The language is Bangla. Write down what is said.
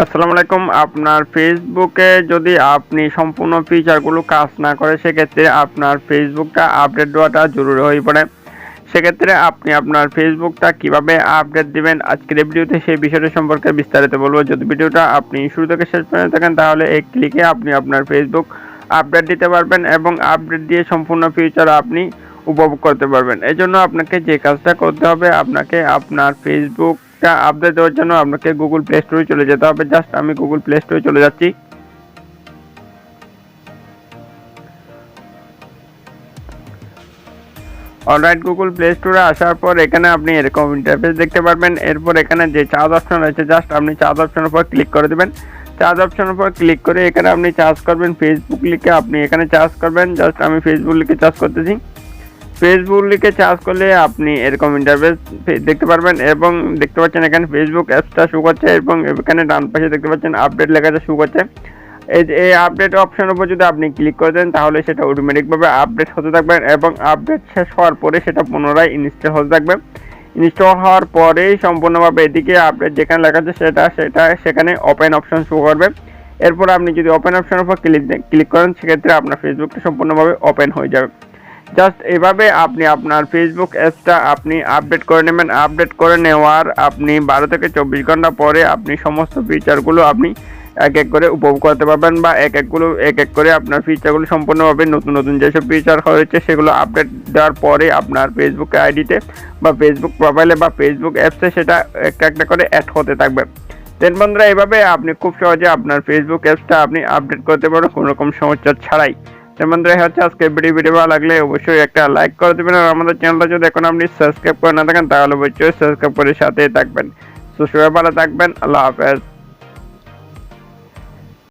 আসসালামু আলাইকুম। আপনার ফেসবুকে যদি আপনি সম্পূর্ণ ফিচারগুলো কাজ না করে সেক্ষেত্রে আপনার ফেসবুকটা আপডেট দেওয়াটা জরুরি হয়ে পড়ে। সেক্ষেত্রে আপনি আপনার ফেসবুকটা কিভাবে আপডেট দিবেন আজকের এই ভিডিওতে সেই বিষয়টা সম্পর্কে বিস্তারিত বলবো। যদি ভিডিওটা আপনি শুরু থেকে শেষ পর্যন্ত থাকেন তাহলে এক ক্লিকে আপনি আপনার ফেসবুক আপডেট দিতে পারবেন এবং আপডেট দিয়ে সম্পূর্ণ ফিচার আপনি উপভোগ করতে পারবেন। এজন্য আপনাকে যে কাজটা করতে হবে, আপনাকে আপনার ফেসবুকটা আপডেট দেওয়ার জন্য আপনাকে গুগল প্লে স্টোরে চলে যেতে হবে। জাস্ট আমি গুগল প্লে স্টোরে চলে যাচ্ছি। অলরাইট, গুগল প্লে স্টোরে আসার পর এখানে আপনি এরকম ইন্টারফেস দেখতে পারবেন। এরপর এখানে যে চার্জ অপশন রয়েছে জাস্ট আপনি চার্জ অপশনের উপর ক্লিক করে দেবেন। চার্জ অপশনের উপর ক্লিক করে এখানে আপনি চার্জ করবেন ফেসবুক লিখে, আপনি এখানে চার্জ করবেন। জাস্ট আমি ফেসবুক লিখে চার্জ করতেছি। ফেসবুক লিখে চার্জ করলে আপনি এরকম ইন্টারফেস দেখতে পারবেন এবং দেখতে পাচ্ছেন এখানে ফেসবুক অ্যাপসটা শো করছে এবং এখানে ডান পাশে দেখতে পাচ্ছেন আপডেট লেখাটা শো করছে। এই আপডেট অপশনের উপর যদি আপনি ক্লিক করে দেন তাহলে সেটা অটোমেটিকভাবে আপডেট হতে থাকবে এবং আপডেট শেষ হওয়ার পরে সেটা পুনরায় ইনস্টল হতে থাকবে। ইনস্টল হওয়ার পরেই সম্পূর্ণভাবে এদিকে আপডেট যেখানে লেখা আছে সেটা সেখানে ওপেন অপশন শো করবে। এরপর আপনি যদি ওপেন অপশনের উপর ক্লিক করেন সেক্ষেত্রে আপনার ফেসবুকটা সম্পূর্ণভাবে ওপেন হয়ে যাবে। জাস্ট এভাবে আপনি আপনার ফেসবুক অ্যাপসটা আপনি আপডেট করে নেবেন। আপডেট করে নেওয়ার আপনি 12 থেকে 24 ঘন্টা পরে আপনি সমস্ত ফিচারগুলো আপনি এক এক করে উপভোগ করতে পারবেন বা এক এক করে আপনার ফিচারগুলো সম্পূর্ণভাবে নতুন যেসব ফিচার হয়েছে সেগুলো আপডেট দেওয়ার পরে আপনার ফেসবুক আইডিতে বা ফেসবুক প্রোফাইলে বা ফেসবুক অ্যাপসে সেটা একটা করে অ্যাড হতে থাকবে। দেন বন্ধুরা, এভাবে আপনি খুব সহজে আপনার ফেসবুক অ্যাপসটা আপনি আপডেট করতে পারবেন কোনো রকম সমস্যা ছাড়াই। বন্ধুরা, হচ্ছে আজকে ভিডিও ভালো লাগলে অবশ্যই একটা লাইক করে দেবেন আর আমাদের চ্যানেলটা যদি এখন আপনি সাবস্ক্রাইব করে না থাকেন তাহলে অবশ্যই সাবস্ক্রাইব করে সাথে থাকবেন। তো সবাই ভালো থাকবেন। আল্লাহ হাফেজ।